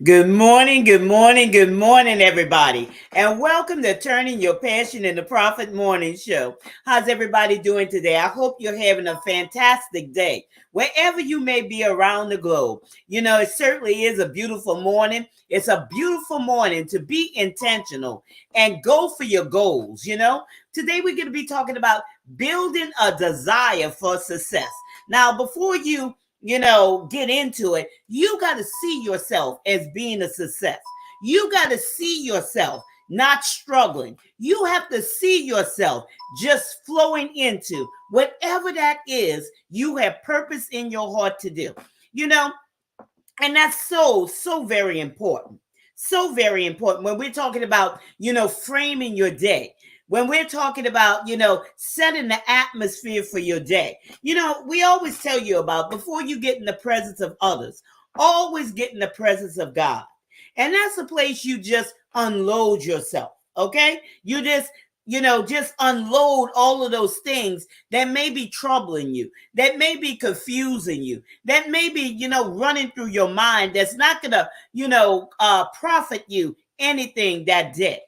Good morning, good morning, good morning, everybody. And welcome to Turning Your Passion into Profit Morning Show. How's everybody doing today? I hope you're having a fantastic day, wherever you may be around the globe. You know, it certainly is a beautiful morning. It's a beautiful morning to be intentional and go for your goals. Today we're going to be talking about building a desire for success. Now, before you get into it, you got to see yourself as being a success. You got to see yourself not struggling. You have to see yourself just flowing into whatever that is you have purpose in your heart to do. You know, and that's so very important. So very important when we're talking about, framing your day. When we're talking about, setting the atmosphere for your day. We always tell you about before you get in the presence of others, always get in the presence of God. And that's a place you just unload yourself. Okay? Just unload all of those things that may be troubling you, that may be confusing you, that may be, running through your mind that's not going to, profit you anything that day.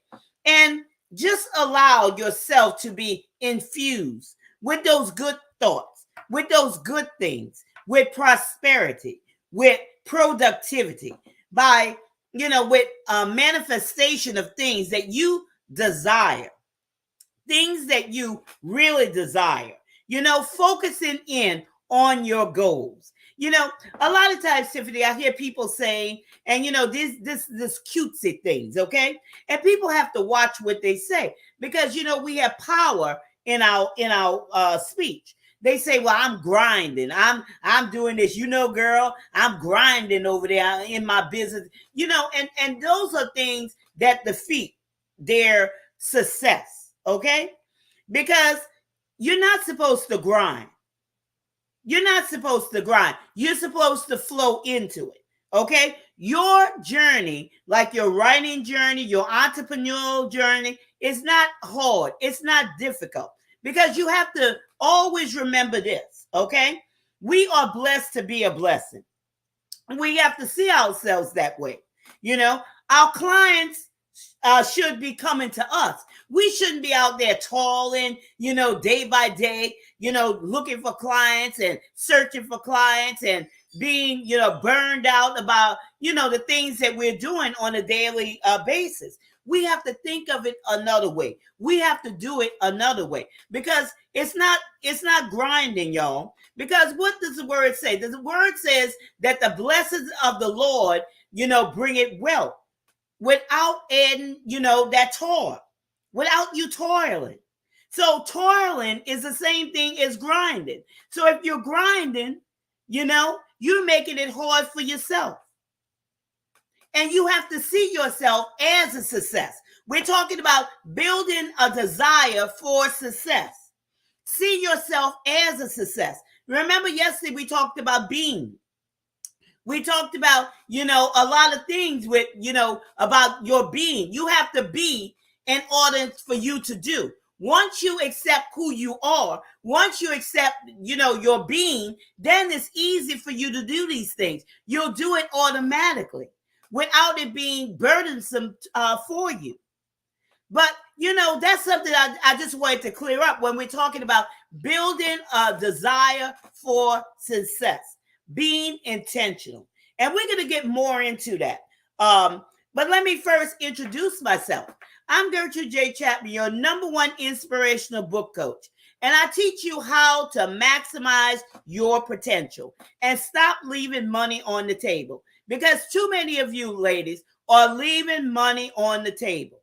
And just allow yourself to be infused with those good thoughts, with those good things, with prosperity, with productivity, by, with a manifestation of things that you desire, things that you really desire, focusing in on your goals. A lot of times, Tiffany, I hear people saying, and this cutesy things, okay? And people have to watch what they say because we have power in our speech. They say, "Well, I'm grinding. I'm doing this. Girl, I'm grinding over there in my business." And those are things that defeat their success, okay? Because you're not supposed to grind. You're not supposed to grind. You're supposed to flow into it. Okay? Your journey, like your writing journey, your entrepreneurial journey, is not hard. It's not difficult because you have to always remember this. Okay? We are blessed to be a blessing. We have to see ourselves that way. Our clients should be coming to us. We shouldn't be out there toiling, day by day, looking for clients and searching for clients and being, burned out about, the things that we're doing on a daily basis. We have to think of it another way. We have to do it another way because it's not grinding, y'all. Because what does the word say? The word says that the blessings of the Lord, bring it wealth without adding, that toil, without you toiling. So toiling is the same thing as grinding. So if you're grinding, you're making it hard for yourself. And you have to see yourself as a success. We're talking about building a desire for success. See yourself as a success. Remember yesterday we talked about being. We talked about, a lot of things with, about your being. You have to be in order for you to do. Once you accept who you are, once you accept, your being, then it's easy for you to do these things. You'll do it automatically without it being burdensome for you. But, that's something I just wanted to clear up when we're talking about building a desire for success, being intentional. And we're going to get more into that. But let me first introduce myself. I'm Gertrude J. Chapman, your number one inspirational book coach. And I teach you how to maximize your potential and stop leaving money on the table. Because too many of you ladies are leaving money on the table.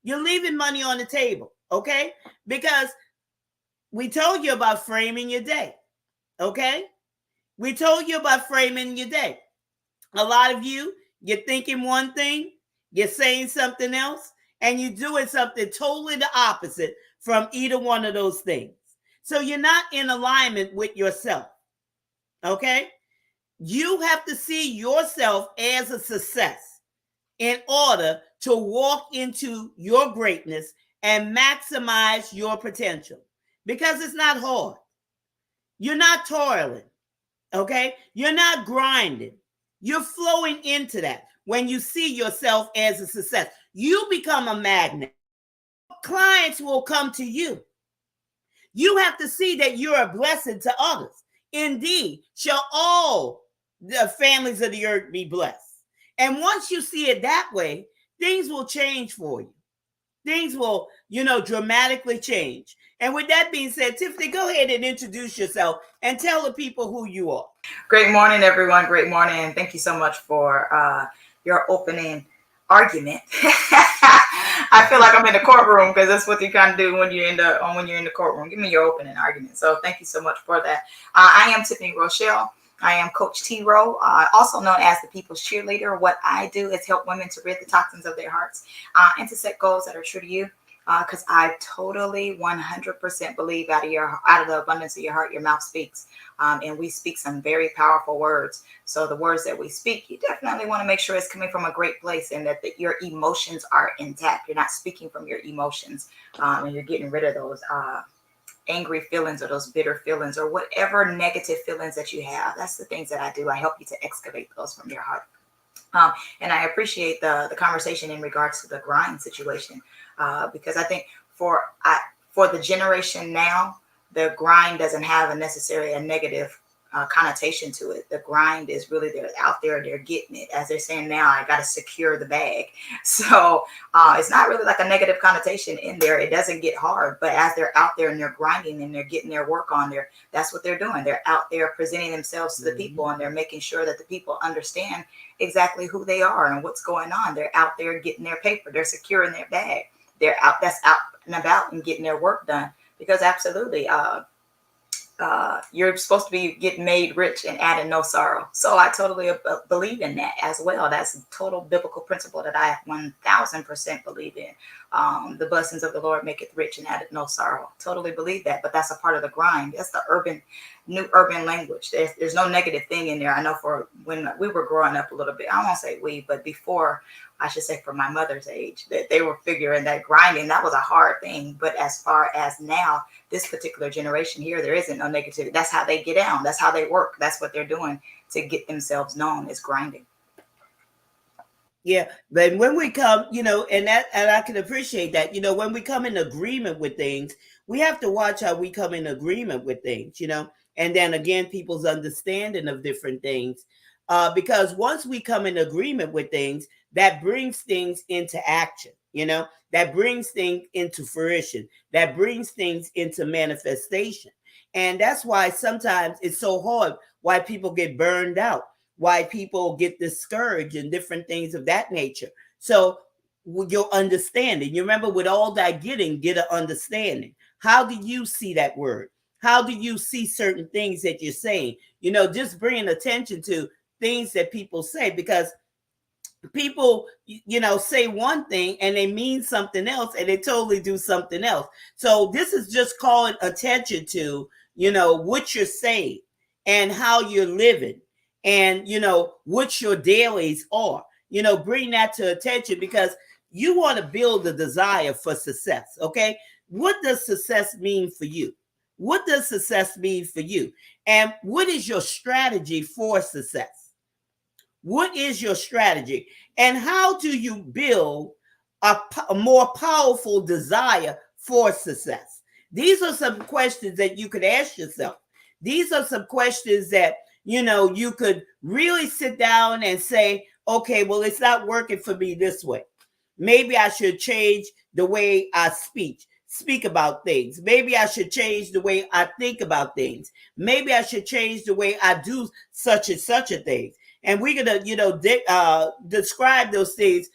You're leaving money on the table, okay? Because we told you about framing your day, okay? We told you about framing your day. A lot of you, you're thinking one thing, you're saying something else, and you're doing something totally the opposite from either one of those things. So you're not in alignment with yourself, okay? You have to see yourself as a success in order to walk into your greatness and maximize your potential. Because it's not hard. You're not toiling, okay? You're not grinding. You're flowing into that. When you see yourself as a success, you become a magnet. Clients will come to you. You have to see that you're a blessing to others. Indeed, shall all the families of the earth be blessed. And once you see it that way, things will change for you. Things will, dramatically change. And with that being said, Tiffany, go ahead and introduce yourself and tell the people who you are. Great morning, everyone. Great morning. Thank you so much for your opening argument. I feel like I'm in the courtroom because that's what you kind of do when you're in the courtroom. Give me your opening argument. So thank you so much for that. I am Tiffany Rochelle. I am Coach T. Rowe, also known as the People's Cheerleader. What I do is help women to rid the toxins of their hearts and to set goals that are true to you. Because I totally 100% believe out of the abundance of your heart, your mouth speaks. And we speak some very powerful words. So the words that we speak, you definitely want to make sure it's coming from a great place and that your emotions are intact. You're not speaking from your emotions and you're getting rid of those angry feelings or those bitter feelings or whatever negative feelings that you have. That's the things that I do. I help you to excavate those from your heart. And I appreciate the conversation in regards to the grind situation because I think for the generation now, the grind doesn't have necessarily a negative connotation to it. The grind is really they're out there, they're getting it. As they're saying now, I got to secure the bag. So it's not really like a negative connotation in there. It doesn't get hard, but as they're out there and they're grinding and they're getting their work on there, that's what they're doing. They're out there presenting themselves to the people and they're making sure that the people understand exactly who they are and what's going on. They're out there getting their paper. They're securing their bag. They're out and about and getting their work done because absolutely, you're supposed to be getting made rich and adding no sorrow. So I totally believe in that as well. That's a total biblical principle that I 1000% believe in. The blessings of the Lord make it rich and added no sorrow. Totally believe that, but that's a part of the grind. That's the new urban language. There's no negative thing in there. I know for when we were growing up a little bit, I won't say we, but before, I should say for my mother's age, that they were figuring that grinding, that was a hard thing. But as far as now, this particular generation here, there isn't no negativity. That's how they get down. That's how they work. That's what they're doing to get themselves known as grinding. Yeah, but when we come, and I can appreciate that, when we come in agreement with things, we have to watch how we come in agreement with things, and then again, people's understanding of different things. Because once we come in agreement with things, that brings things into action, that brings things into fruition, that brings things into manifestation. And that's why sometimes it's so hard why people get burned out, why people get discouraged and different things of that nature. So with your understanding, you remember with all that getting, get an understanding. How do you see that word? How do you see certain things that you're saying? Just bringing attention to things that people say, because people say one thing and they mean something else and they totally do something else. So this is just calling attention to what you're saying and how you're living and what your dailies are. Bring that to attention because you want to build a desire for success. Okay, what does success mean for you? What does success mean for you? And what is your strategy for success? What is your strategy? And how do you build a more powerful desire for success? These are some questions that you could ask yourself. These are some questions that, you could really sit down and say, okay, well, it's not working for me this way. Maybe I should change the way I speak about things. Maybe I should change the way I think about things. Maybe I should change the way I do such and such a thing. And we're going to, describe those things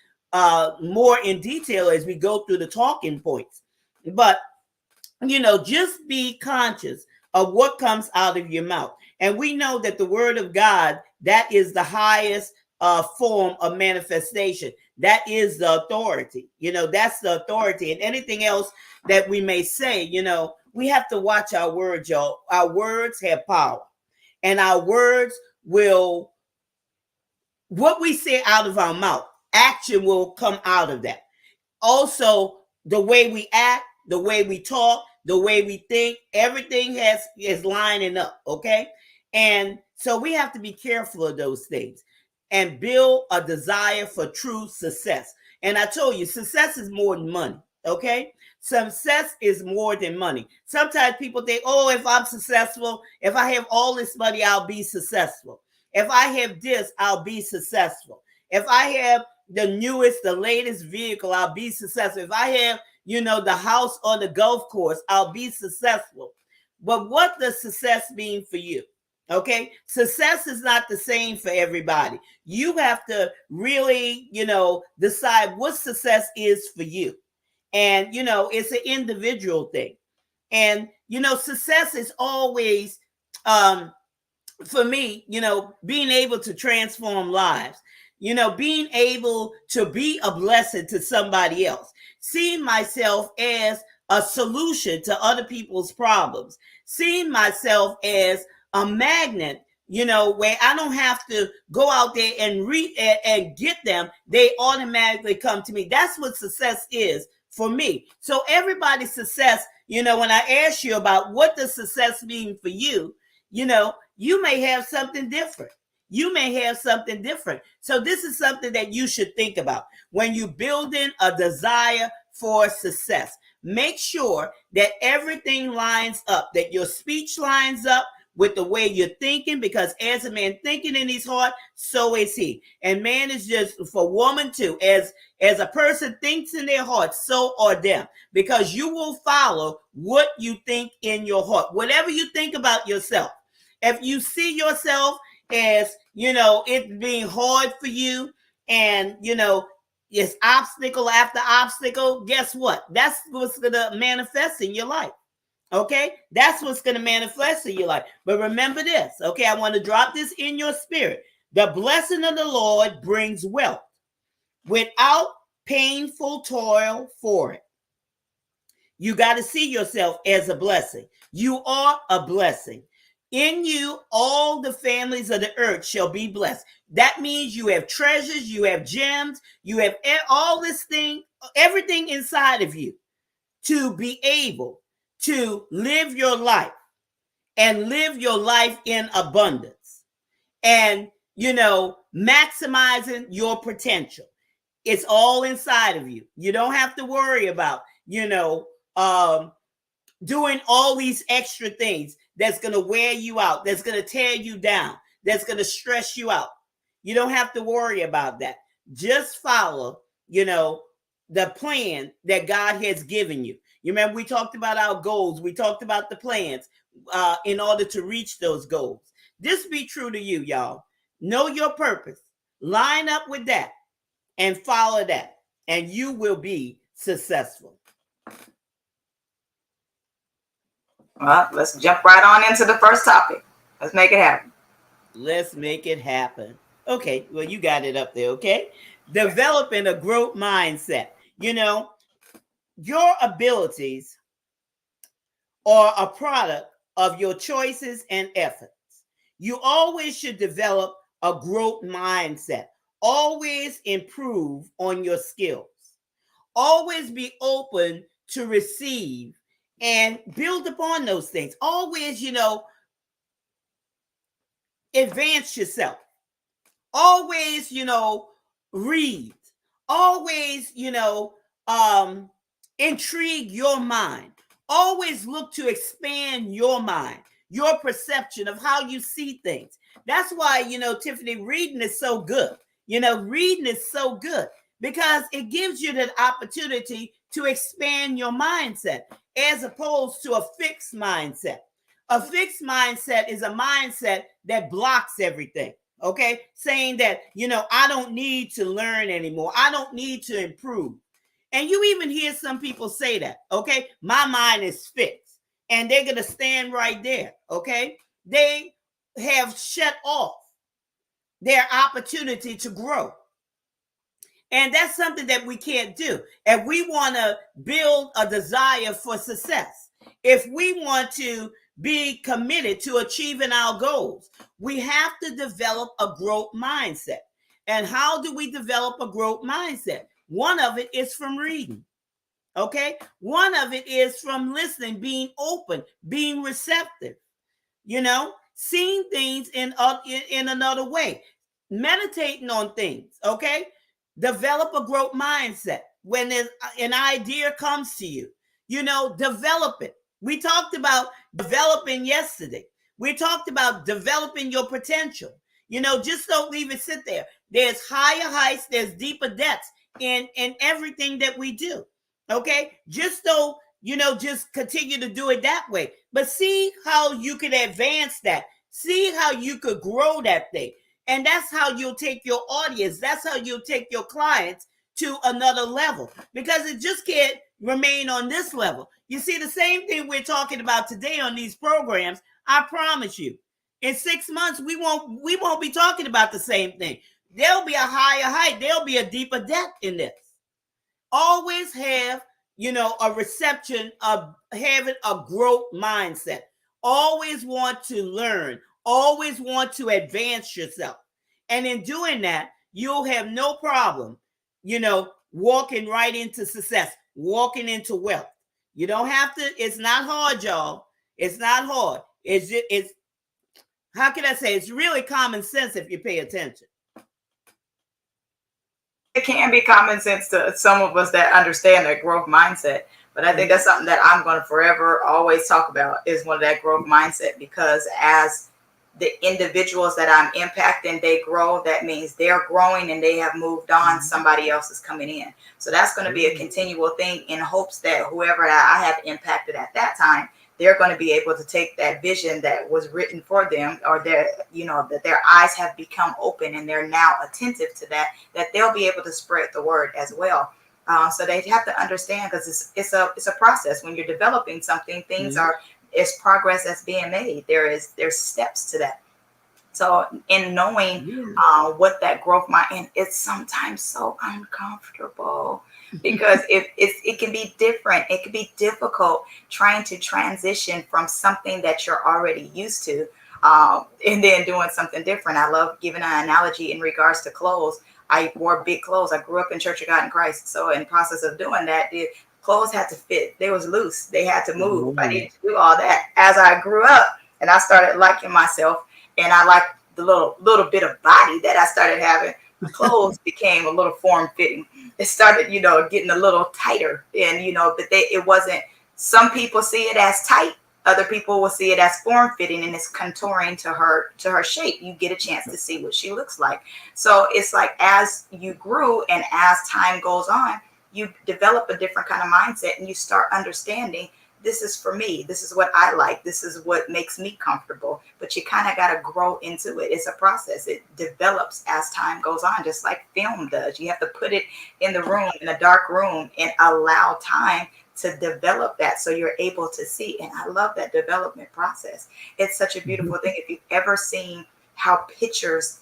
more in detail as we go through the talking points. But, just be conscious of what comes out of your mouth. And we know that the word of God, that is the highest form of manifestation. That is the authority. That's the authority. And anything else that we may say, we have to watch our words, y'all. Our words have power. And our words will, what we say out of our mouth, action will come out of that. Also, the way we act, the way we talk, the way we think, everything is lining up, okay? And so we have to be careful of those things. and build a desire for true success. And I told you, success is more than money. Okay? Success is more than money. Sometimes people think, oh, if I'm successful, if I have all this money, I'll be successful. If I have this, I'll be successful. If I have the newest, the latest vehicle, I'll be successful. If I have, the house on the golf course, I'll be successful. But what does success mean for you? Okay, success is not the same for everybody. You have to really, decide what success is for you. And, it's an individual thing. And, success is always, for me, being able to transform lives, being able to be a blessing to somebody else, seeing myself as a solution to other people's problems, seeing myself as a magnet, where I don't have to go out there and read and get them. They automatically come to me. That's what success is for me. So everybody's success, when I ask you about what does success mean for you, you may have something different. You may have something different. So this is something that you should think about when you're building a desire for success. Make sure that everything lines up, that your speech lines up with the way you're thinking, because as a man thinking in his heart, so is he. And man is just for woman too. As a person thinks in their heart, so are them. Because you will follow what you think in your heart. Whatever you think about yourself. If you see yourself as, it being hard for you and, it's obstacle after obstacle, guess what? That's what's going to manifest in your life. Okay, that's what's going to manifest in your life. But remember this, okay, I want to drop this in your spirit. The blessing of the Lord brings wealth without painful toil for it. You got to see yourself as a blessing. You are a blessing. In you, all the families of the earth shall be blessed. That means you have treasures, you have gems, you have all this thing, everything inside of you to be able to live your life and live your life in abundance and, maximizing your potential. It's all inside of you. You don't have to worry about, doing all these extra things that's going to wear you out, that's going to tear you down, that's going to stress you out. You don't have to worry about that. Just follow, the plan that God has given you. You remember we talked about our goals. We talked about the plans in order to reach those goals. This be true to you, y'all. Know your purpose. Line up with that and follow that, and you will be successful. Well, let's jump right on into the first topic. Let's make it happen. Let's make it happen. Okay, well, you got it up there, okay? Developing a growth mindset. Your abilities are a product of your choices and efforts. You always should develop a growth mindset. Always improve on your skills. Always be open to receive and build upon those things. Always, advance yourself. Always, read. Always, intrigue your mind. Always look to expand your mind, your perception of how you see things. That's why, Tiffany, reading is so good. Reading is so good because it gives you the opportunity to expand your mindset as opposed to a fixed mindset. A fixed mindset is a mindset that blocks everything. Okay, saying that, I don't need to learn anymore. I don't need to improve. And you even hear some people say that, okay, my mind is fixed. And they're going to stand right there, okay? They have shut off their opportunity to grow. And that's something that we can't do. If we want to build a desire for success, if we want to be committed to achieving our goals, we have to develop a growth mindset. And how do we develop a growth mindset? One of it is from reading. Okay? One of it is from listening, being open, being receptive, seeing things in another way. meditating on things, okay? Develop a growth mindset. When an idea comes to you, develop it. We talked about developing yesterday. We talked about developing your potential. Just don't leave it sit there. There's higher heights, there's deeper depths in everything that we do. Okay? Just don't, just continue to do it that way. But see how you can advance that. See how you could grow that thing. And that's how you'll take your audience. That's how you'll take your clients to another level, because it just can't remain on this level. You see, the same thing we're talking about today on these programs, I promise you, in 6 months, we won't be talking about the same thing. There'll be a higher height. There'll be a deeper depth in this. Always have, a reception of having a growth mindset. Always want to learn. Always want to advance yourself. And in doing that, you'll have no problem, walking right into success, walking into wealth. You don't have to, it's not hard, y'all. It's not hard. It's how can I say, it's really common sense if you pay attention. It can be common sense to some of us that understand that growth mindset. But I think that's something that I'm going to forever always talk about, is one of that growth mindset, because as the individuals that I'm impacting, they grow, that means they're growing and they have moved on. Somebody else is coming in. So that's going to be a continual thing, in hopes that whoever I have impacted at that time, they're going to be able to take that vision that was written for them, or that their eyes have become open and they're now attentive to that they'll be able to spread the word as well. So they have to understand, because it's a process. When you're developing something, things it's progress that's being made. There's steps to that. So in knowing what that growth might, and it's sometimes so uncomfortable, because it can be different. It can be difficult trying to transition from something that you're already used to, and then doing something different. I love giving an analogy in regards to clothes. I wore big clothes. I grew up in Church of God in Christ. So in the process of doing that, the clothes had to fit. They was loose. They had to move. I needed to do all that. As I grew up and I started liking myself, and I liked the little bit of body that I started having, clothes became a little form fitting. It started, getting a little tighter, and but it wasn't. Some people see it as tight. Other people will see it as form fitting, and it's contouring to her shape. You get a chance to see what she looks like. So it's like, as you grew and as time goes on, you develop a different kind of mindset, and you start understanding, this is for me. This is what I like. This is what makes me comfortable. But you kind of got to grow into it. It's a process. It develops as time goes on, just like film does. You have to put it in the room, in a dark room, and allow time to develop that, so you're able to see. And I love that development process. It's such a beautiful thing. If you've ever seen how pictures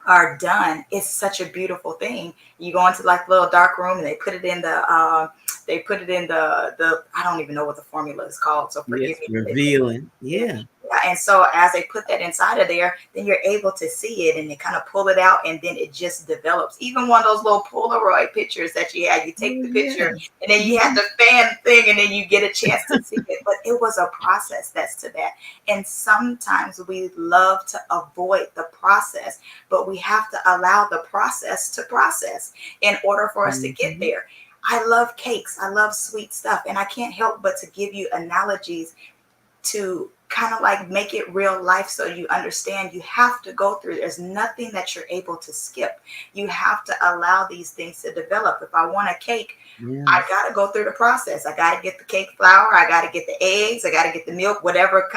are done, it's such a beautiful thing. You go into like a little dark room, and they put it in the I don't even know what the formula is called, so forgive me. Revealing. Yeah. And so as they put that inside of there, then you're able to see it, and they kind of pull it out, and then it just develops. Even one of those little Polaroid pictures that you had, you take the picture, and then you have the fan thing, and then you get a chance to see it. But it was a process that's to that. And sometimes we love to avoid the process, but we have to allow the process to process in order for us to get there. I love cakes. I love sweet stuff. And I can't help but to give you analogies to kind of like make it real life, so you understand you have to go through. There's nothing that you're able to skip. You have to allow these things to develop. If I want a cake, I got to go through the process. I got to get the cake flour. I got to get the eggs. I got to get the milk, whatever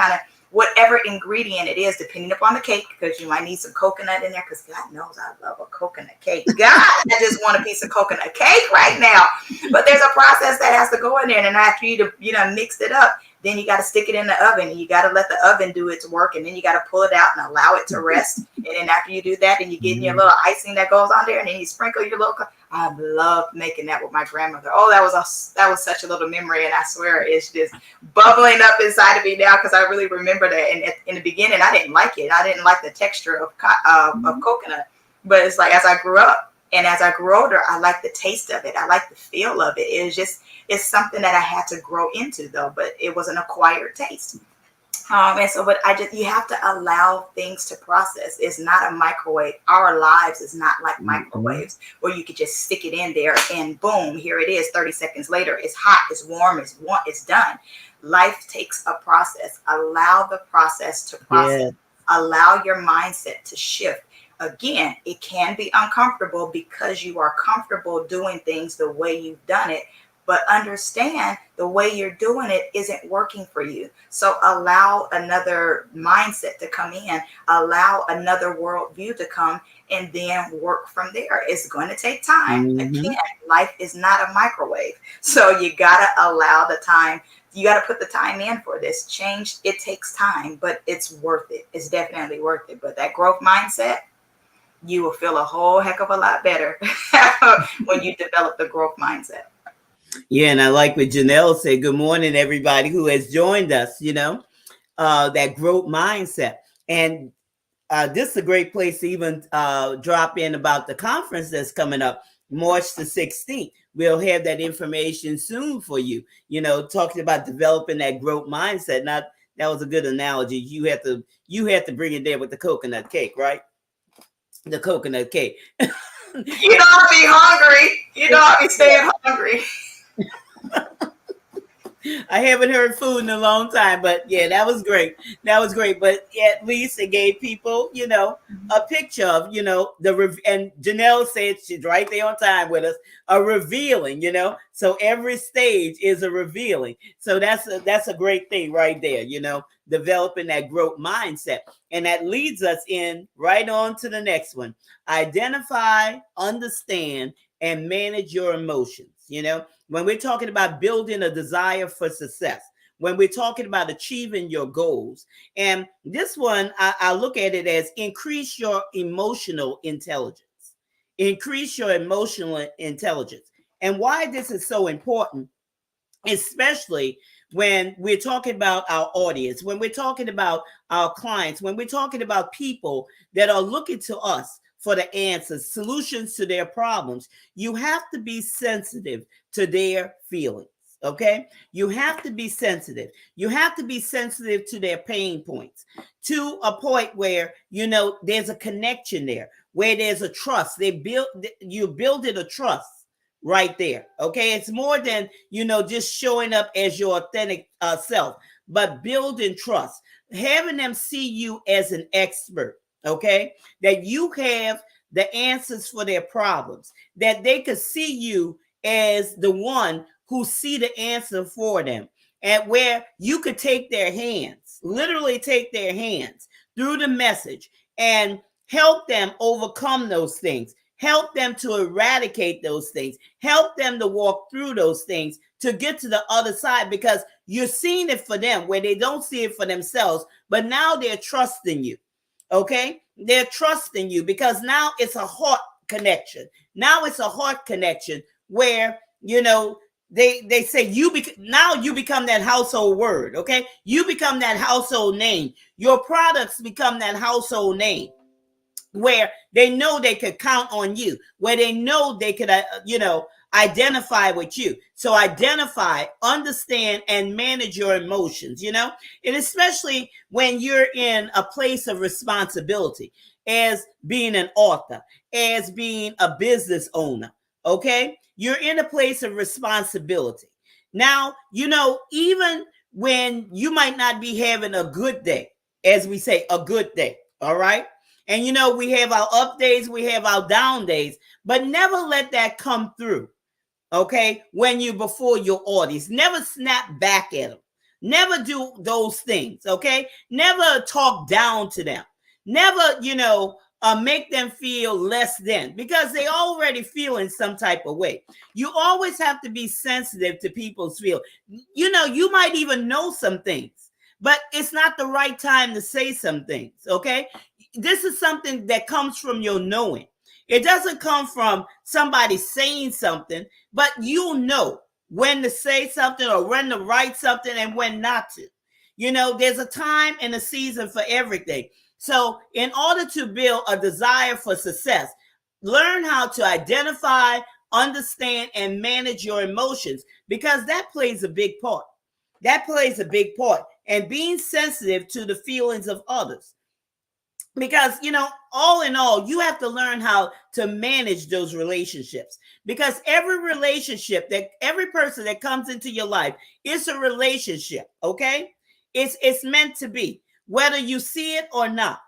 ingredient it is, depending upon the cake, because you might need some coconut in there, because God knows I love a coconut cake. God, I just want a piece of coconut cake right now. But there's a process that has to go in there, and after you mix it up, then you got to stick it in the oven, and you got to let the oven do its work, and then you got to pull it out and allow it to rest. And then after you do that, then you get in your little icing that goes on there, and then you sprinkle your little. I loved making that with my grandmother. Oh, that was such a little memory, and I swear it's just bubbling up inside of me now, because I really remember that. And in the beginning, I didn't like it. I didn't like the texture of coconut, but it's like, as I grew up and as I grew older, I like the taste of it. I like the feel of it. It's something that I had to grow into, though, but it was an acquired taste. And so, but you have to allow things to process. It's not a microwave. Our lives is not like Mhm. microwaves where you could just stick it in there and boom, here it is. 30 seconds later, it's hot, it's warm, it's done. Life takes a process. Allow the process to process. Yeah. Allow your mindset to shift. Again, it can be uncomfortable because you are comfortable doing things the way you've done it, but understand the way you're doing it isn't working for you. So allow another mindset to come in, allow another worldview to come, and then work from there. It's going to take time. Hmm. Again, life is not a microwave. So you got to allow the time. You got to put the time in for this change. It takes time, but it's worth it. It's definitely worth it. But that growth mindset, you will feel a whole heck of a lot better when you develop the growth mindset. Yeah, and I like what Janelle said. Good morning, everybody who has joined us. That growth mindset. And this is a great place to even drop in about the conference that's coming up March the 16th. We'll have that information soon for you. Talking about developing that growth mindset. Now, that was a good analogy. You have to bring it there with the coconut cake, right? The coconut cake. You know, I'll be hungry. You know, I'll be staying hungry. I haven't heard food in a long time, but yeah, that was great. That was great. But at least it gave people, a picture of, and Janelle said she's right there on time with us, a revealing, So every stage is a revealing. So that's a great thing right there, developing that growth mindset. And that leads us in right on to the next one. Identify, understand, and manage your emotions, when we're talking about building a desire for success, when we're talking about achieving your goals. And this one, I look at it as increase your emotional intelligence. Increase your emotional intelligence. And why this is so important, especially when we're talking about our audience, when we're talking about our clients, when we're talking about people that are looking to us for the answers, solutions to their problems, you have to be sensitive to their feelings. Okay, you have to be sensitive. You have to be sensitive to their pain points, to a point where there's a connection there, where there's a trust. You building a trust right there. Okay, it's more than just showing up as your authentic self, but building trust, having them see you as an expert. Okay, that you have the answers for their problems, that they could see you as the one who see the answer for them, and where you could take their hands, literally take their hands through the message and help them overcome those things, help them to eradicate those things, help them to walk through those things to get to the other side, because you're seeing it for them where they don't see it for themselves, but now they're trusting you. Okay, they're trusting you because now it's a heart connection. Now it's a heart connection where they say now you become that household word. Okay, you become that household name. Your products become that household name, where they know they could count on you, where they know they could, identify with you. So identify, understand, and manage your emotions, and especially when you're in a place of responsibility as being an author, as being a business owner. Okay. You're in a place of responsibility. Now, even when you might not be having a good day, as we say, a good day. All right. And we have our up days, we have our down days, but never let that come through. Okay, when you before your audience, never snap back at them. Never do those things. Okay, never talk down to them. Never, make them feel less than, because they already feel in some type of way. You always have to be sensitive to people's feel. You might even know some things, but it's not the right time to say some things. Okay, this is something that comes from your knowing. It doesn't come from somebody saying something, but you know when to say something or when to write something and when not to. There's a time and a season for everything. So, in order to build a desire for success, learn how to identify, understand, and manage your emotions, because that plays a big part. That plays a big part. and being sensitive to the feelings of others. Because, all in all, you have to learn how to manage those relationships, because every relationship, that every person that comes into your life is a relationship. Okay, it's meant to be, whether you see it or not.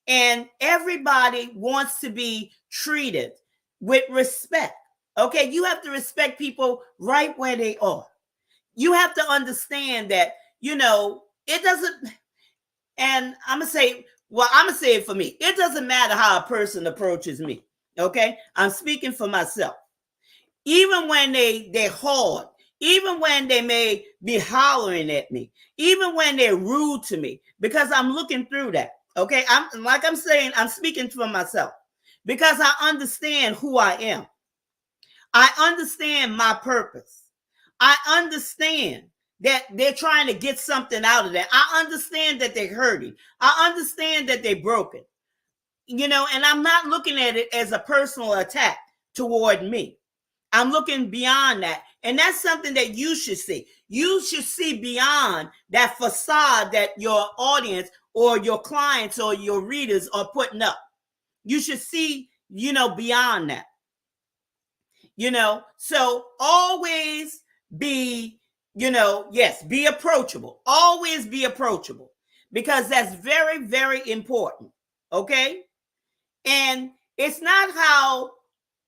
And everybody wants to be treated with respect. Okay, you have to respect people right where they are. You have to understand that, it doesn't, and I'm gonna say it for me. It doesn't matter how a person approaches me. Okay, I'm speaking for myself. Even when they're hard, even when they may be hollering at me, even when they're rude to me, because I'm looking through that. Okay, I'm saying, I'm speaking for myself, because I understand who I am. I understand my purpose. I understand that they're trying to get something out of that. I understand that they're hurting. I understand that they're broken. And I'm not looking at it as a personal attack toward me. I'm looking beyond that. And that's something that you should see. You should see beyond that facade that your audience or your clients or your readers are putting up. You should see, beyond that. So always be, yes, be approachable. Always be approachable, because that's very, very important. Okay. And it's not how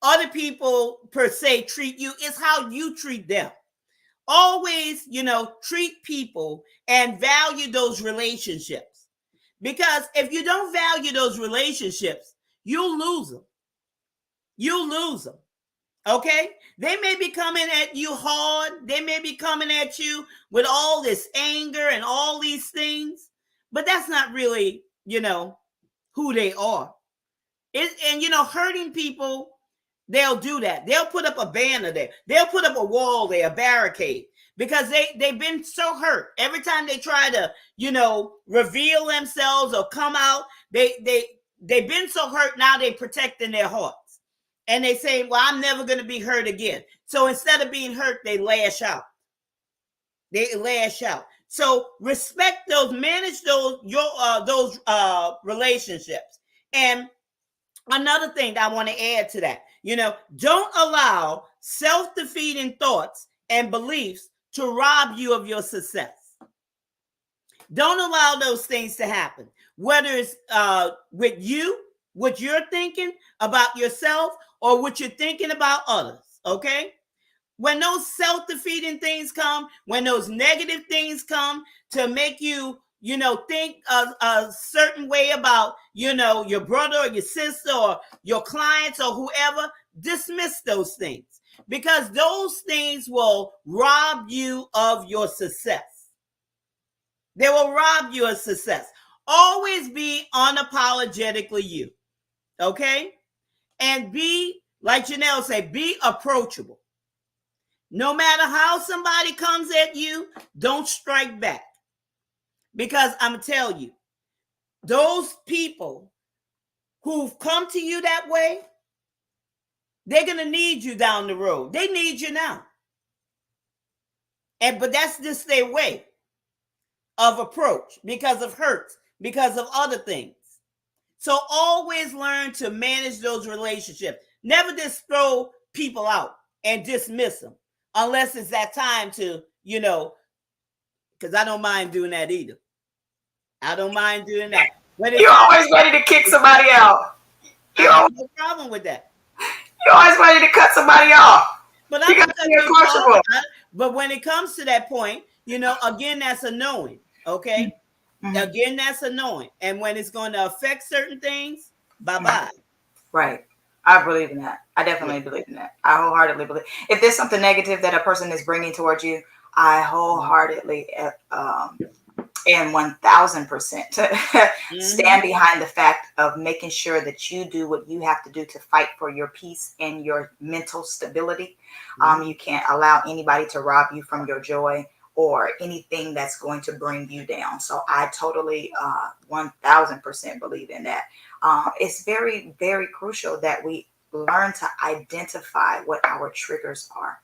other people per se treat you, it's how you treat them. Always, treat people and value those relationships. Because if you don't value those relationships, you'll lose them. You'll lose them. Okay? They may be coming at you hard. They may be coming at you with all this anger and all these things, but that's not really, who they are. And hurting people, they'll do that. They'll put up a banner there. They'll put up a wall there, a barricade, because they've been so hurt. Every time they try to, reveal themselves or come out, they've been so hurt. Now they're protecting their hearts. And they say, well, I'm never going to be hurt again. So instead of being hurt, they lash out. They lash out. So respect those, manage those relationships. And another thing that I want to add to that, don't allow self-defeating thoughts and beliefs to rob you of your success. Don't allow those things to happen, whether it's with you, what you're thinking about yourself, or what you're thinking about others. Okay? When those self-defeating things come, when those negative things come to make you, think a certain way about, your brother or your sister or your clients or whoever, dismiss those things, because those things will rob you of your success. They will rob you of success. Always be unapologetically you. Okay? And be, like Janelle said, be approachable. No matter how somebody comes at you, don't strike back. Because I'm telling you, those people who've come to you that way, they're going to need you down the road. They need you now. But that's just their way of approach, because of hurts, because of other things. So always learn to manage those relationships. Never just throw people out and dismiss them, unless it's that time to, because I don't mind doing that either. I don't mind doing that. When you're always ready to kick somebody out. I have no problem with that. You're always ready to cut somebody off. But I'm approachable. But when it comes to that point, again, that's a knowing. Okay? Mm-hmm. Again, that's a knowing. And when it's going to affect certain things, bye-bye. Right. I believe in that. I definitely believe in that. I wholeheartedly believe. If there's something negative that a person is bringing towards you, I wholeheartedly and 1000% stand behind the fact of making sure that you do what you have to do to fight for your peace and your mental stability. You can't allow anybody to rob you from your joy or anything that's going to bring you down. So I totally 1000% believe in that. It's very, very crucial that we learn to identify what our triggers are.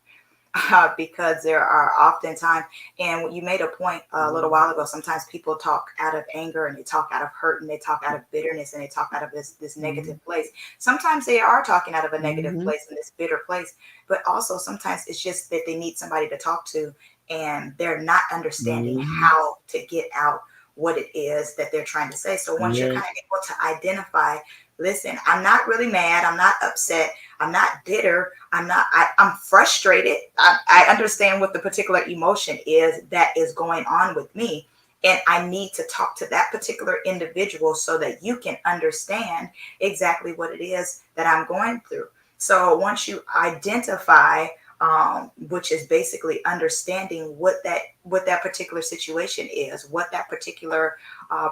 because there are oftentimes, and you made a point a little while ago, sometimes people talk out of anger and they talk out of hurt and they talk out of bitterness and they talk out of this negative place. Sometimes they are talking out of a negative Mm-hmm. place, in this bitter place, but also sometimes it's just that they need somebody to talk to and they're not understanding Mm-hmm. how to get out what it is that they're trying to say. So once you're Yes. kind of able to identify, listen, I'm not really mad, I'm not upset, I'm not bitter, I'm frustrated. I understand what the particular emotion is that is going on with me. And I need to talk to that particular individual so that you can understand exactly what it is that I'm going through. So once you identify, which is basically understanding what that particular situation is, what that particular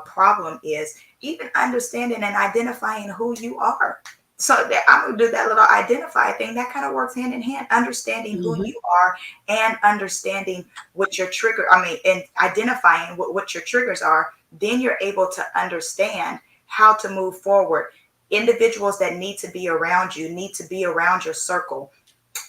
problem is, even understanding and identifying who you are. So that, I'm gonna do that little identify thing. That kind of works hand in hand. Understanding who Mm-hmm. you are and understanding what your trigger. I mean, and identifying what your triggers are. Then you're able to understand how to move forward. Individuals that need to be around you need to be around your circle,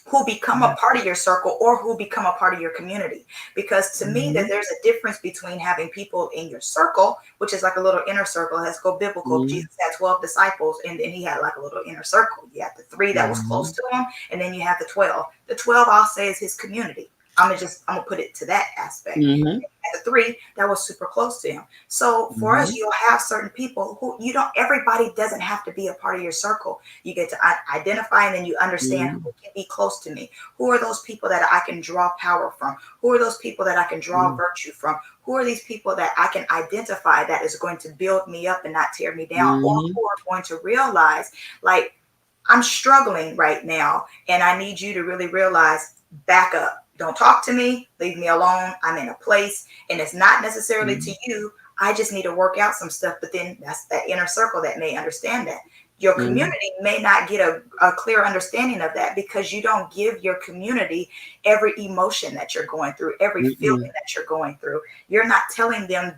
who become a part of your circle or who become a part of your community. Because to me, that Mm-hmm. there's a difference between having people in your circle, which is like a little inner circle. Let's go biblical. Mm-hmm. Jesus had 12 disciples, and then he had like a little inner circle. You had the three that was Mm-hmm. close to him, and then you have the 12. The 12, I'll say, is his community. I'm gonna put it to that aspect. Mm-hmm. At the three that was super close to him. So for us, Mm-hmm. you'll have certain people who you don't. Everybody doesn't have to be a part of your circle. You get to identify, and then you understand Mm-hmm. who can be close to me. Who are those people that I can draw power from? Who are those people that I can draw virtue from? Who are these people that I can identify that is going to build me up and not tear me down? Or Mm-hmm. who are going to realize, like, I'm struggling right now, and I need you to really realize, back up. Don't talk to me. Leave me alone. I'm in a place, and it's not necessarily to you. I just need to work out some stuff. But then that's that inner circle that may understand that. Your Mm-hmm. community may not get a clear understanding of that because you don't give your community every emotion that you're going through, every Mm-hmm. feeling that you're going through. You're not telling them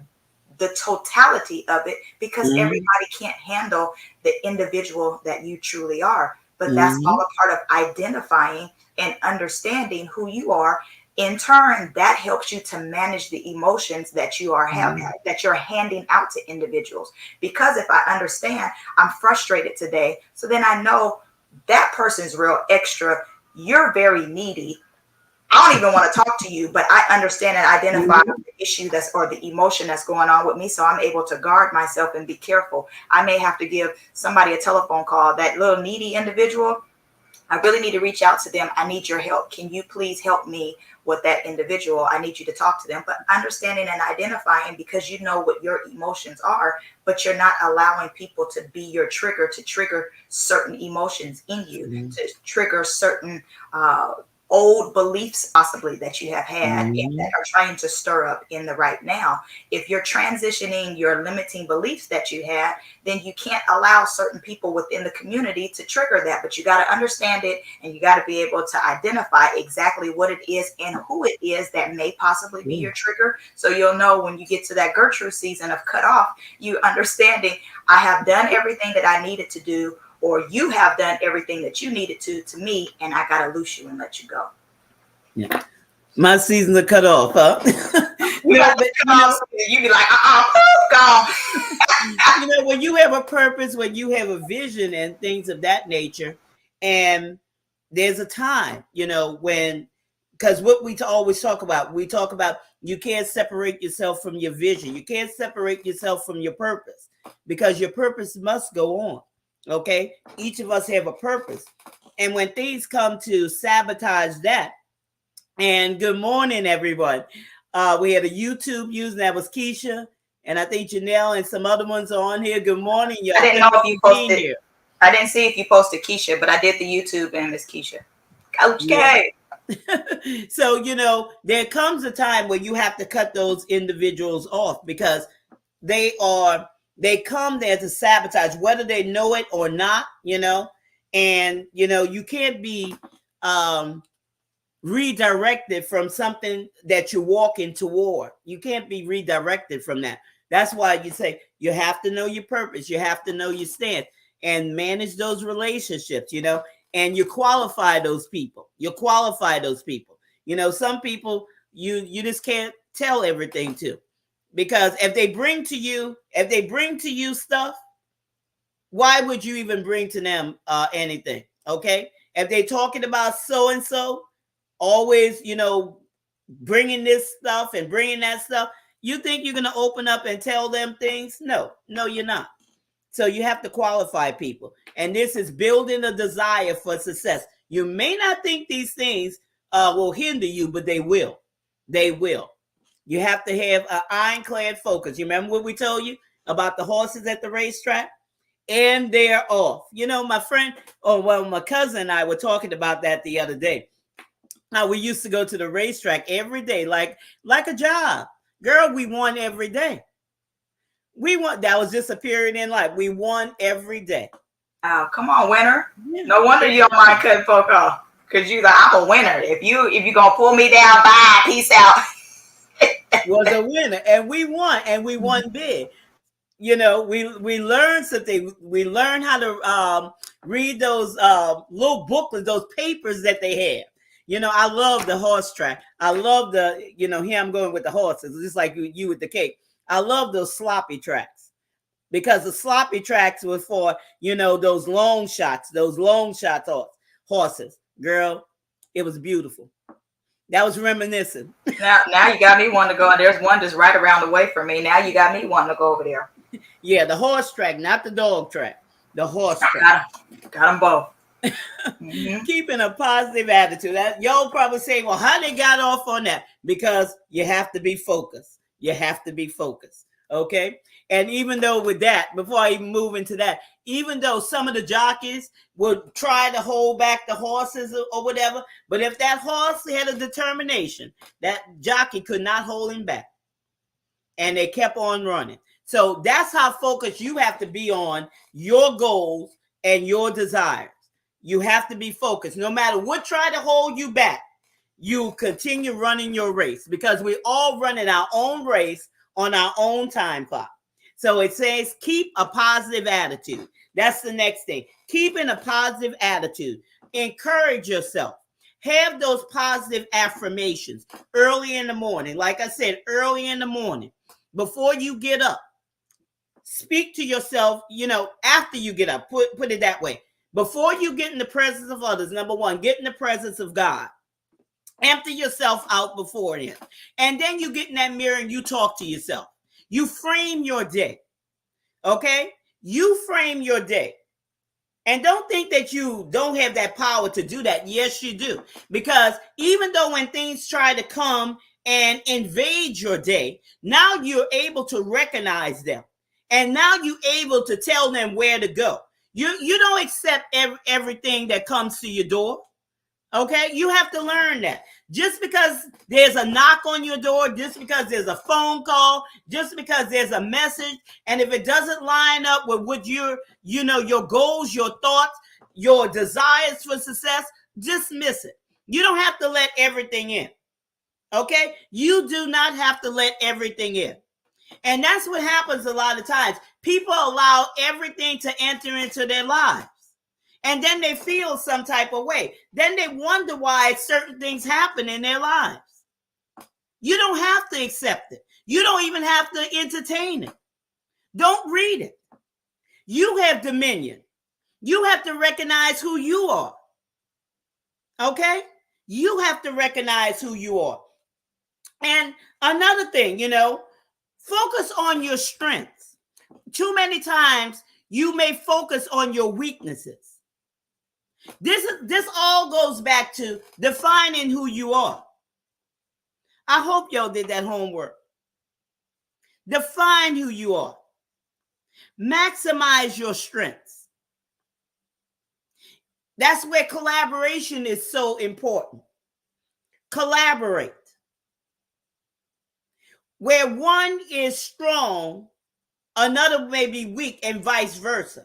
the totality of it because Mm-hmm. everybody can't handle the individual that you truly are. But that's all Mm-hmm. a part of identifying and understanding who you are. In turn, that helps you to manage the emotions that you are having, that you're handing out to individuals. Because if I understand I'm frustrated today, so then I know that person's real extra. You're very needy. I don't even want to talk to you, but I understand and identify Mm-hmm. the issue that's or the emotion that's going on with me. So I'm able to guard myself and be careful. I may have to give somebody a telephone call. That little needy individual, I really need to reach out to them. I need your help. Can you please help me with that individual? I need you to talk to them. But understanding and identifying, because you know what your emotions are, but you're not allowing people to be your trigger, to trigger certain emotions in you, to trigger certain old beliefs possibly that you have had and Mm-hmm. that are trying to stir up in the right now. If you're transitioning your limiting beliefs that you had, then you can't allow certain people within the community to trigger that. But you got to understand it, and you got to be able to identify exactly what it is and who it is that may possibly be your trigger. So you'll know when you get to that Gertrude season of cut off, you understanding, I have done everything that I needed to do, or you have done everything that you needed to me, and I got to loose you and let you go. Yeah. My seasons are cut off, huh? You got No, to but cut off, so you be like, gone. when you have a purpose, when you have a vision and things of that nature, and there's a time, when, because what we always talk about, you can't separate yourself from your vision. You can't separate yourself from your purpose because your purpose must go on. Okay. Each of us have a purpose. And when things come to sabotage that, and good morning, everyone. We had a YouTube user that was Keisha, and I think Janelle and some other ones are on here. Good morning, I y'all. didn't know Thank if you you for being posted. here. I didn't see if you posted Keisha, but I did the YouTube and Miss Keisha. Coach Yeah. K. So, there comes a time where you have to cut those individuals off because they come there to sabotage, whether they know it or not. And you can't be redirected from something that you're walking toward. You can't be redirected from that. That's why you say you have to know your purpose. You have to know your stance and manage those relationships, and you qualify those people. You qualify those people. Some people you just can't tell everything to, because if they bring to you stuff, why would you even bring to them anything? Okay, if they talking about so and so, always bringing this stuff and bringing that stuff, you think you're gonna open up and tell them things? No, no, you're not. So you have to qualify people, and this is building a desire for success. You may not think these things will hinder you, but they will. They will. You have to have an ironclad focus. You remember what we told you about the horses at the racetrack? And they're off. My cousin and I were talking about that the other day. Now, we used to go to the racetrack every day, like a job. Girl, we won every day. We won. That was just a period in life. We won every day. Oh, come on, winner. Yeah. No wonder you don't mind cutting folk off. Because you like, I'm a winner. If you gonna pull me down, bye, peace out. Was a winner. And we won big. We learned something. We learned how to read those little booklets, those papers that they have. I love the horse track. I love here I'm going with the horses, just like you with the cake. I love those sloppy tracks, because the sloppy tracks were for, those long shots horses. Girl, it was beautiful. That was reminiscent. Now you got me wanting to go, and there's one just right around the way from me. Now you got me wanting to go over there. Yeah, the horse track, not the dog track. The horse track. Got them both. Mm-hmm. Keeping a positive attitude. Y'all probably say, well, how they got off on that? Because you have to be focused. You have to be focused. Okay. And even though with that, before I even move into that, even though some of the jockeys would try to hold back the horses or whatever, but if that horse had a determination, that jockey could not hold him back. And they kept on running. So that's how focused you have to be on your goals and your desires. You have to be focused. No matter what try to hold you back, you continue running your race, because we all running our own race on our own time clock. So it says keep a positive attitude. That's the next thing. Keeping a positive attitude. Encourage yourself. Have those positive affirmations early in the morning. Like I said, early in the morning, before you get up. Speak to yourself, after you get up. Put it that way. Before you get in the presence of others, number one, get in the presence of God. Empty yourself out before Him. And then you get in that mirror and you talk to yourself. You frame your day. Okay? You frame your day. And don't think that you don't have that power to do that. Yes, you do. Because even though when things try to come and invade your day, now you're able to recognize them. And now you're able to tell them where to go. You don't accept everything that comes to your door. Okay? You have to learn that. Just because there's a knock on your door, just because there's a phone call, just because there's a message, and if it doesn't line up with what your goals, your thoughts, your desires for success, dismiss it. You don't have to let everything in. Okay? You do not have to let everything in. And that's what happens a lot of times. People allow everything to enter into their lives. And then they feel some type of way. Then they wonder why certain things happen in their lives. You don't have to accept it. You don't even have to entertain it. Don't read it. You have dominion. You have to recognize who you are. Okay? You have to recognize who you are. And another thing, focus on your strengths. Too many times you may focus on your weaknesses. This all goes back to defining who you are. I hope y'all did that homework. Define who you are. Maximize your strengths. That's where collaboration is so important. Collaborate. Where one is strong, another may be weak, and vice versa.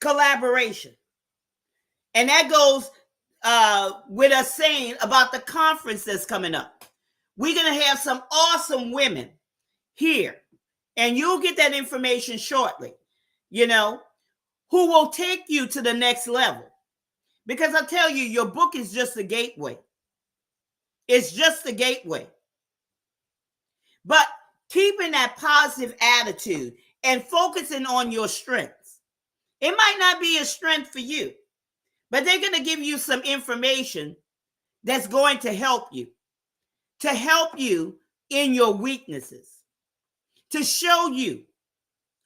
Collaboration. And that goes with us saying about the conference that's coming up. We're going to have some awesome women here. And you'll get that information shortly, who will take you to the next level. Because I tell you, your book is just a gateway. It's just a gateway. But keeping that positive attitude and focusing on your strengths. It might not be a strength for you, but they're going to give you some information that's going to help you in your weaknesses, to show you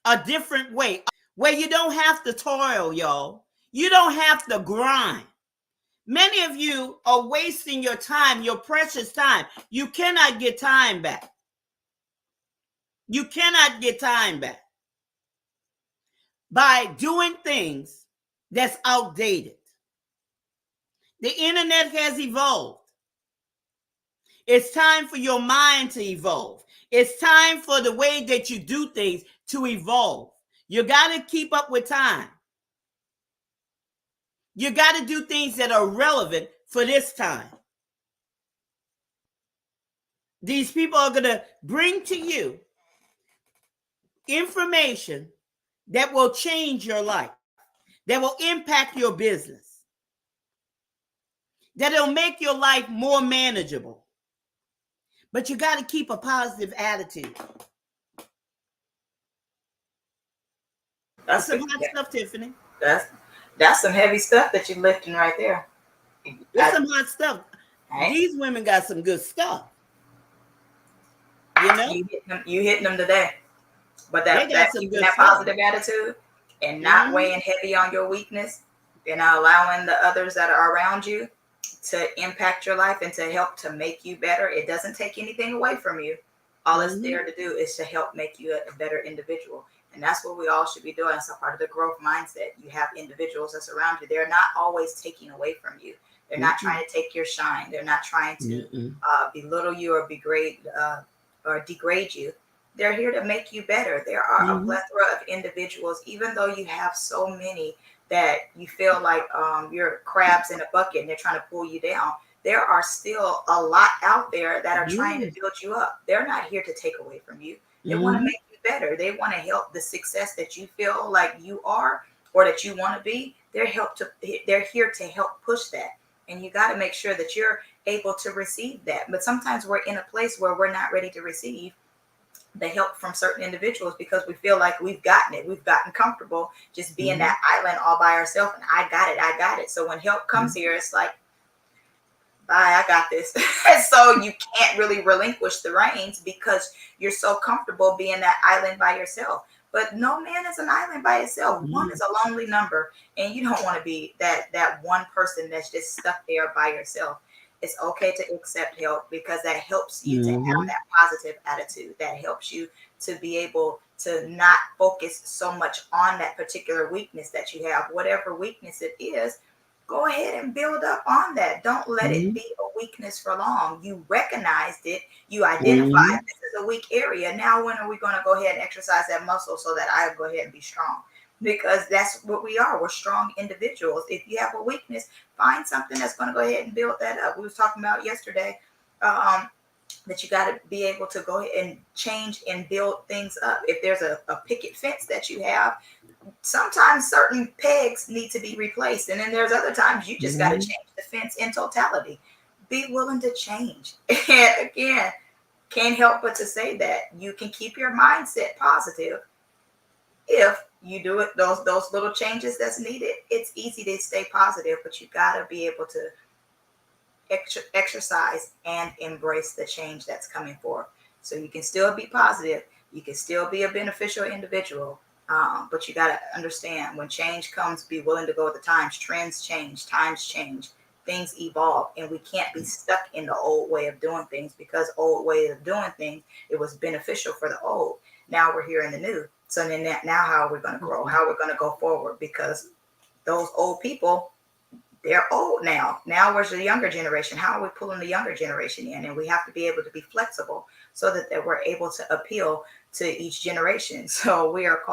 a different way where you don't have to toil, y'all. You don't have to grind. Many of you are wasting your time, your precious time. You cannot get time back. You cannot get time back by doing things that's outdated. The internet has evolved. It's time for your mind to evolve. It's time for the way that you do things to evolve. You got to keep up with time. You got to do things that are relevant for this time. These people are going to bring to you information that will change your life, that will impact your business, that will make your life more manageable. But you got to keep a positive attitude. That's some hot stuff, Tiffany. That's some heavy stuff that you're lifting right there. That's some hot stuff. Right? These women got some good stuff. You know, you hitting them today. But that positive attitude and not weighing heavy on your weakness and allowing the others that are around you to impact your life and to help to make you better. It doesn't take anything away from you. All it's there to do is to help make you a better individual. And that's what we all should be doing. It's a part of the growth mindset. You have individuals that's around you. They're not always taking away from you. They're not trying to take your shine. They're not trying to belittle you or degrade you. They're here to make you better. There are a plethora of individuals, even though you have so many that you feel like you're crabs in a bucket and they're trying to pull you down. There are still a lot out there that are trying to build you up. They're not here to take away from you. They want to make you better. They want to help the success that you feel like you are or that you want to be. They're here to help push that. And you got to make sure that you're able to receive that. But sometimes we're in a place where we're not ready to receive the help from certain individuals because we feel like we've gotten it. We've gotten comfortable just being that island all by ourselves. And I got it. So when help comes here, it's like, bye, I got this. So you can't really relinquish the reins because you're so comfortable being that island by yourself. But no man is an island by itself. One is a lonely number. And you don't want to be that one person that's just stuck there by yourself. It's okay to accept help because that helps you to have that positive attitude. That helps you to be able to not focus so much on that particular weakness that you have. Whatever weakness it is, go ahead and build up on that. Don't let it be a weakness for long. You recognized it. You identified this is a weak area. Now when are we going to go ahead and exercise that muscle so that I go ahead and be strong? Because that's what we are. We're strong individuals. If you have a weakness, find something that's going to go ahead and build that up. We was talking about yesterday that you got to be able to go ahead and change and build things up. If there's a picket fence that you have, sometimes certain pegs need to be replaced. And then there's other times you just got to change the fence in totality. Be willing to change. And again, can't help but to say that you can keep your mindset positive if you do it, those little changes that's needed. It's easy to stay positive, but you got to be able to exercise and embrace the change that's coming forth. So you can still be positive. You can still be a beneficial individual. But you got to understand when change comes, be willing to go with the times. Trends change, times change, things evolve, and we can't be stuck in the old way of doing things because old way of doing things, it was beneficial for the old. Now we're here in the new. So then now how are we going to grow? How are we going to go forward? Because those old people, they're old now. Now where's the younger generation? How are we pulling the younger generation in? And we have to be able to be flexible so that we're able to appeal to each generation. So we are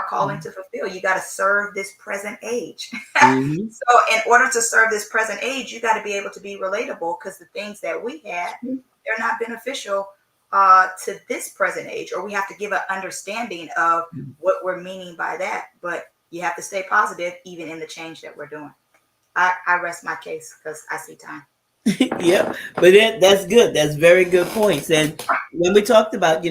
calling to fulfill. You got to serve this present age. So in order to serve this present age, you got to be able to be relatable because the things that we had, they're not beneficial to this present age, or we have to give an understanding of what we're meaning by that. But you have to stay positive even in the change that we're doing. I rest my case because I see time. Yep, but that's good. That's very good points. And when we talked about,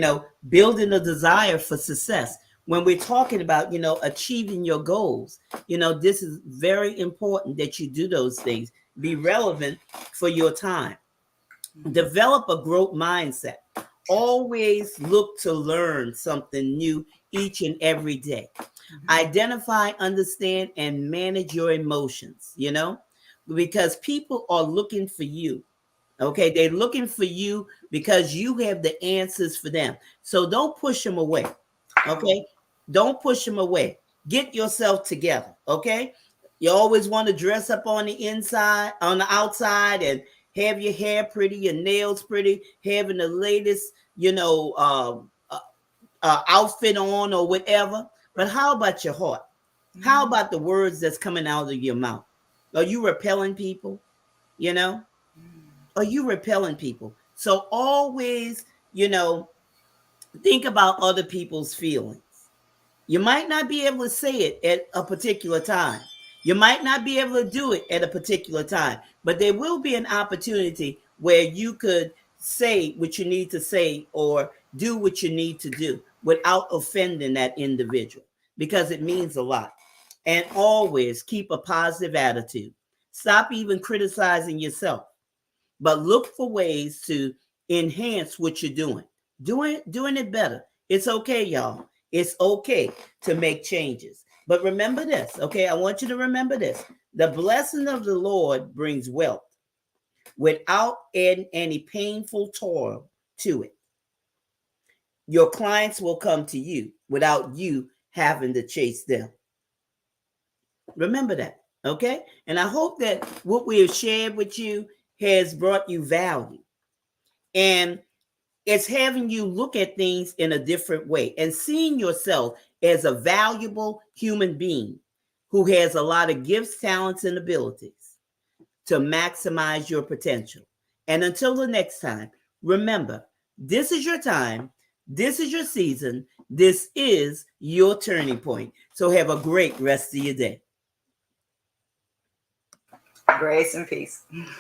building a desire for success, when we're talking about, achieving your goals, this is very important that you do those things. Be relevant for your time. Develop a growth mindset. Always look to learn something new each and every day. Identify, understand, and manage your emotions, because people are looking for you. Okay, they're looking for you because you have the answers for them. So don't push them away. Okay, don't push them away. Get yourself together. Okay, you always want to dress up on the inside, on the outside, and have your hair pretty, your nails pretty, having the latest, outfit on or whatever. But how about your heart? How about the words that's coming out of your mouth? Are you repelling people? You know, are you repelling people? So always, think about other people's feelings. You might not be able to say it at a particular time. You might not be able to do it at a particular time, but there will be an opportunity where you could say what you need to say or do what you need to do without offending that individual because it means a lot. And always keep a positive attitude. Stop even criticizing yourself, but look for ways to enhance what you're doing. Doing it better. It's okay, y'all. It's okay to make changes. But remember this, okay? I want you to remember this. The blessing of the Lord brings wealth without adding any painful toil to it. Your clients will come to you without you having to chase them. Remember that, okay? And I hope that what we have shared with you has brought you value. And it's having you look at things in a different way and seeing yourself as a valuable human being who has a lot of gifts, talents, and abilities to maximize your potential. And until the next time, remember, this is your time. This is your season. This is your turning point. So have a great rest of your day. Grace and peace.